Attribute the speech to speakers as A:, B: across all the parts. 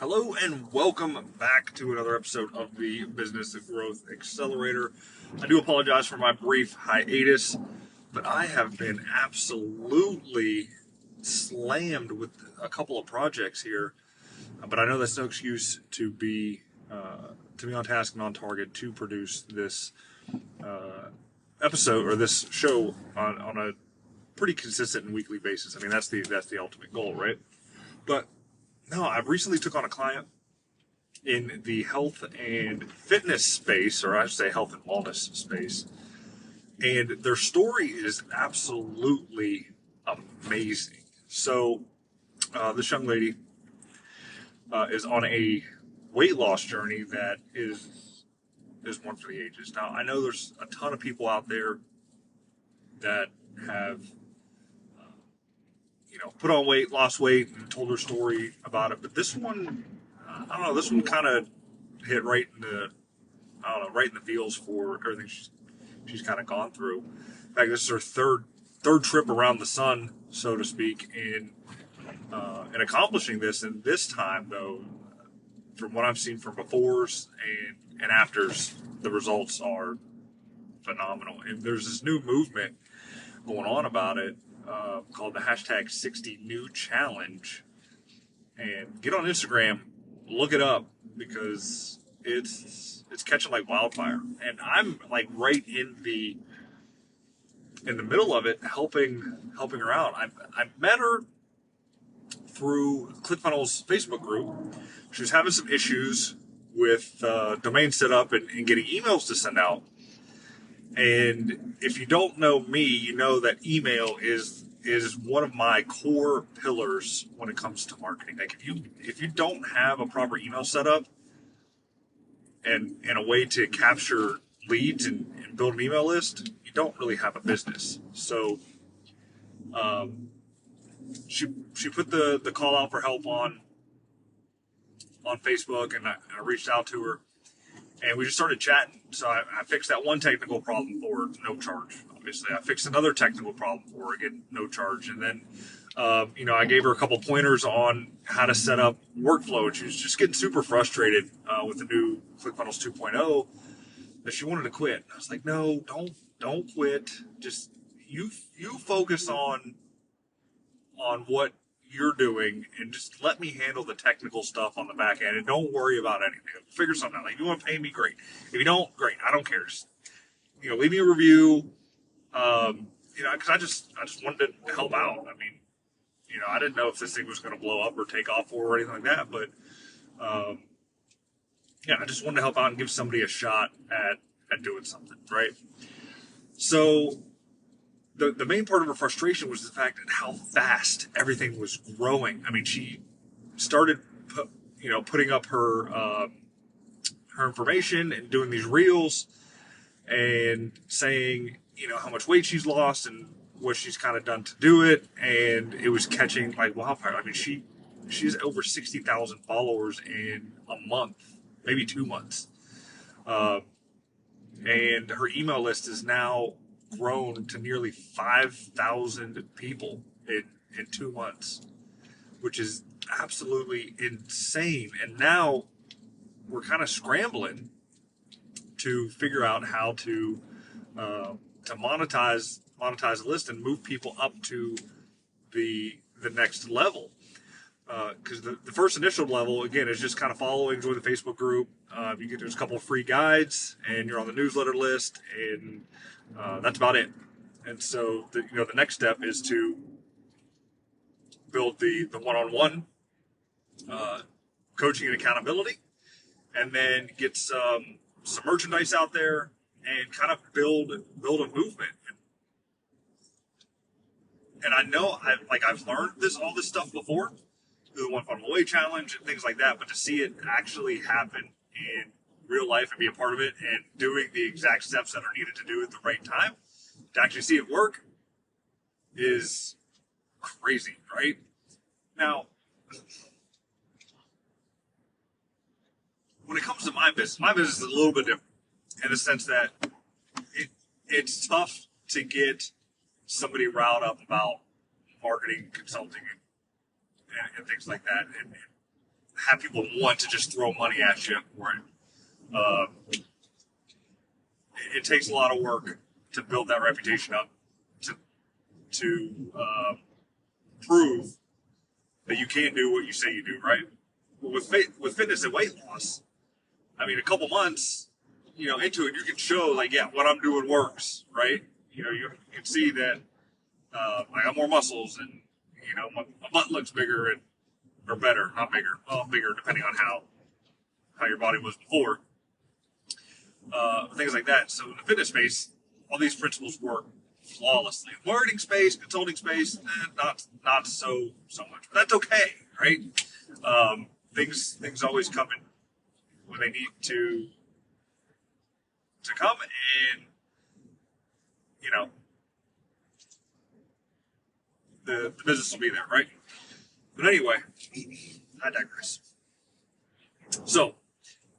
A: Hello and welcome back to another episode of the Business Growth Accelerator. I do apologize for my brief hiatus, but I have been absolutely slammed with a couple of projects here. But I know that's no excuse to be on task and on target to produce this episode or this show on a pretty consistent and weekly basis. I mean, that's the ultimate goal, right? But no, I've recently took on a client in the health and fitness space, or I should say health and wellness space. And their story is absolutely amazing. So, this young lady is on a weight loss journey that is one for the ages. Now, I know there's a ton of people out there that have put on weight, lost weight, and told her story about it. But this one, I don't know, this one kind of hit right in the feels for everything she's kind of gone through. In fact, this is her third trip around the sun, so to speak, in accomplishing this. And this time, though, from what I've seen from befores and afters, the results are phenomenal. And there's this new movement going on about it. Called the hashtag 60New Challenge, and get on Instagram, look it up because it's catching like wildfire, and I'm like right in the middle of it, helping her out. I met her through ClickFunnels Facebook group. She was having some issues with domain setup and getting emails to send out. And if you don't know me, you know that email is one of my core pillars when it comes to marketing. Like if you don't have a proper email setup and a way to capture leads and build an email list, you don't really have a business. So she put the call out for help on Facebook, and I reached out to her. And we just started chatting. So I fixed that one technical problem for her, no charge, obviously. I fixed another technical problem for her, again, no charge. And then, I gave her a couple pointers on how to set up workflow. And she was just getting super frustrated with the new ClickFunnels 2.0 that she wanted to quit. I was like, no, don't quit. Just you focus on what you're doing, and just let me handle the technical stuff on the back end, and don't worry about anything. Figure something out. Like, if you want to pay me, great. If you don't, great. I don't care. Just, leave me a review. Because I just wanted to help out. I mean, I didn't know if this thing was going to blow up or take off or anything like that, but I just wanted to help out and give somebody a shot at doing something, right? So the main part of her frustration was the fact that how fast everything was growing. I mean, she started, putting up her information and doing these reels and saying, how much weight she's lost and what she's kind of done to do it. And it was catching like wildfire. I mean, she has over 60,000 followers in a month, maybe 2 months. And her email list is now grown to nearly 5,000 people in 2 months, which is absolutely insane. And now we're kind of scrambling to figure out how to monetize the list and move people up to the next level. Because the first initial level, again, is just kind of following, join the Facebook group. There's a couple of free guides, and you're on the newsletter list, and that's about it. And so the next step is to build the one-on-one coaching and accountability, and then get some merchandise out there and kind of build a movement. And I know I've learned all this stuff before through the One Funnel Away Challenge and things like that, but to see it actually happen in real life and be a part of it and doing the exact steps that are needed to do at the right time, to actually see it work is crazy, right? Now, when it comes to my business is a little bit different in the sense that it's tough to get somebody riled up about marketing, consulting, and things like that. And have people want to just throw money at you for it. It takes a lot of work to build that reputation up, to prove that you can do what you say you do, right? Well, with fitness and weight loss, I mean, a couple months, into it, you can show like, yeah, what I'm doing works, right? You can see that I got more muscles, and my butt looks bigger or better, not bigger, well, bigger depending on how your body was before, things like that. So in the fitness space, all these principles work flawlessly. Learning space, consulting space, not so much. But that's okay, right? Things always come in when they need to come, and the business will be there, right? But anyway, I digress. So,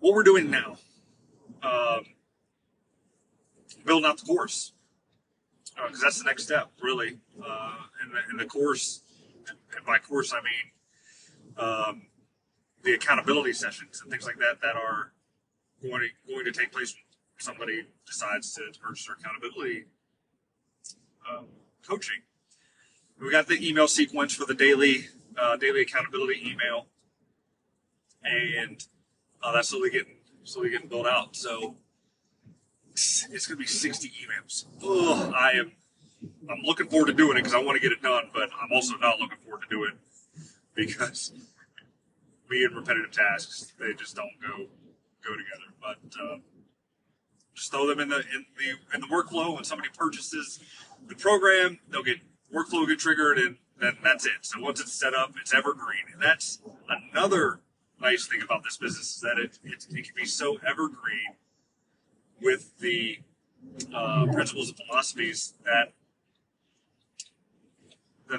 A: what we're doing now, building out the course, because that's the next step, really. In the course, and by course I mean the accountability sessions and things like that are going to take place when somebody decides to purchase their accountability coaching. We got the email sequence for the daily accountability email, and that's slowly getting built out. So it's going to be 60 emails. I'm looking forward to doing it because I want to get it done, but I'm also not looking forward to do it because me and repetitive tasks, they just don't go together. But just throw them in the workflow. When somebody purchases the program, they'll get workflow get triggered, and then that's it. So once it's set up, it's evergreen, and that's another nice thing about this business is that it can be so evergreen with the principles and philosophies that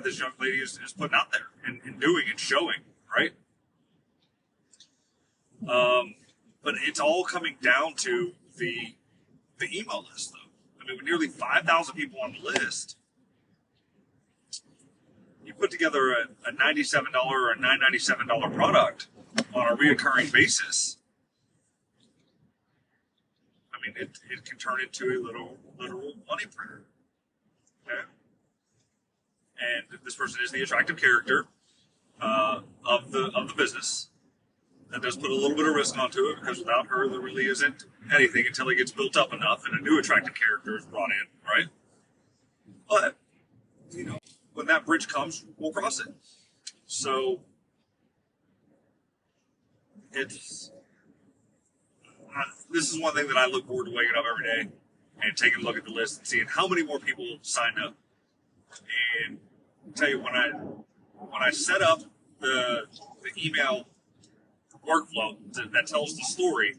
A: this young lady is putting out there and doing and showing, right? But it's all coming down to the email list, though. I mean, with nearly 5,000 people on the list, you put together a $97 or a $997 product on a reoccurring basis. I mean, it can turn into a literal money printer. Okay? And this person is the attractive character of the business. That does put a little bit of risk onto it because without her, there really isn't anything until it gets built up enough and a new attractive character is brought in, right? But, when that bridge comes, we'll cross it. So, this is one thing that I look forward to waking up every day and taking a look at the list and seeing how many more people signed up. And I'll tell you, when I set up the email workflow that tells the story,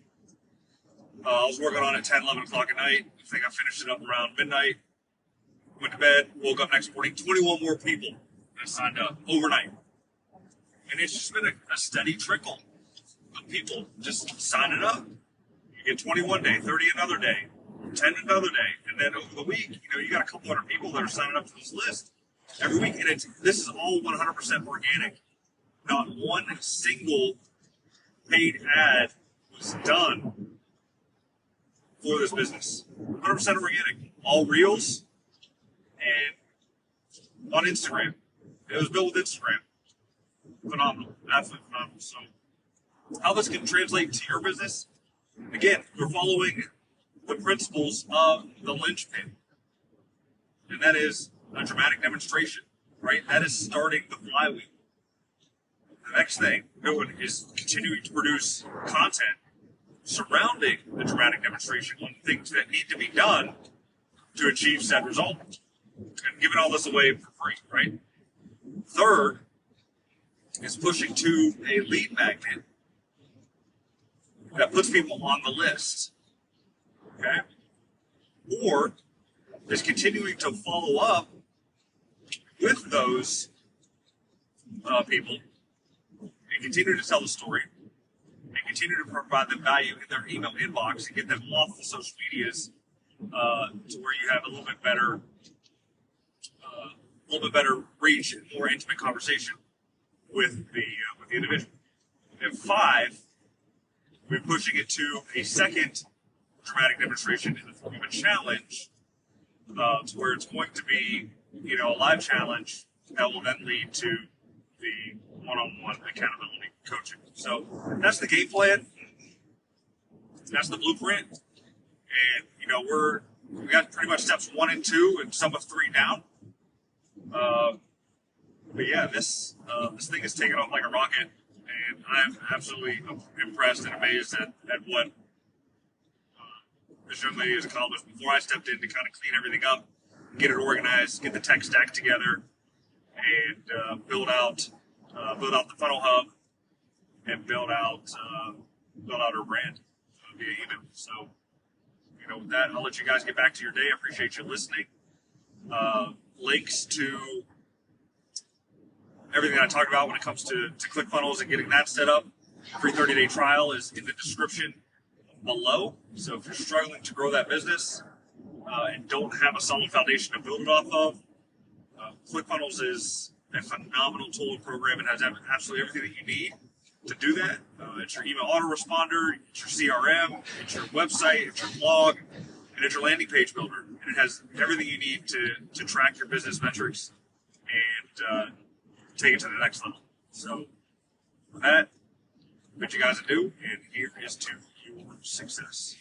A: I was working on it 10, 11 o'clock at night. I think I finished it up around midnight. Went to bed, woke up next morning, 21 more people that signed up overnight. And it's just been a steady trickle of people just signing up. You get 21 day, 30 another day, 10 another day, and then over the week, you got a couple hundred people that are signing up to this list every week. And this is all 100% organic. Not one single paid ad was done for this business. 100% organic. All reels and on Instagram. It was built with Instagram. Phenomenal. Absolutely phenomenal. So how this can translate to your business, again, we're following the principles of the linchpin. And that is a dramatic demonstration, right? That is starting the flywheel. The next thing we're doing is continuing to produce content surrounding the dramatic demonstration on things that need to be done to achieve said result. And giving all this away for free, right? Third is pushing to a lead magnet that puts people on the list. Okay? Or is continuing to follow up with those people and continue to tell the story and continue to provide them value in their email inbox and get them off the social medias to where you have a little bit better reach and more intimate conversation with the individual. And 5, we're pushing it to a second dramatic demonstration in the form of a challenge, to where it's going to be, a live challenge that will then lead to the one-on-one accountability coaching. So that's the game plan. That's the blueprint. And, we got pretty much steps 1 and 2 and some of 3 down. But yeah, this thing is taking off like a rocket, and I'm absolutely impressed and amazed at what this young lady has accomplished. Before I stepped in to kind of clean everything up, get it organized, get the tech stack together, and build out the funnel hub, and build out her brand via email. So, with that, I'll let you guys get back to your day. I appreciate you listening. Links to everything that I talked about when it comes to ClickFunnels and getting that set up. Free 30-day trial is in the description below. So if you're struggling to grow that business and don't have a solid foundation to build it off of, ClickFunnels is a phenomenal tool and program. It has absolutely everything that you need to do that. It's your email autoresponder, it's your CRM, it's your website, it's your blog, and it's your landing page builder. And it has everything you need to track your business metrics and take it to the next level. So with that, what you guys do, and here is to your success.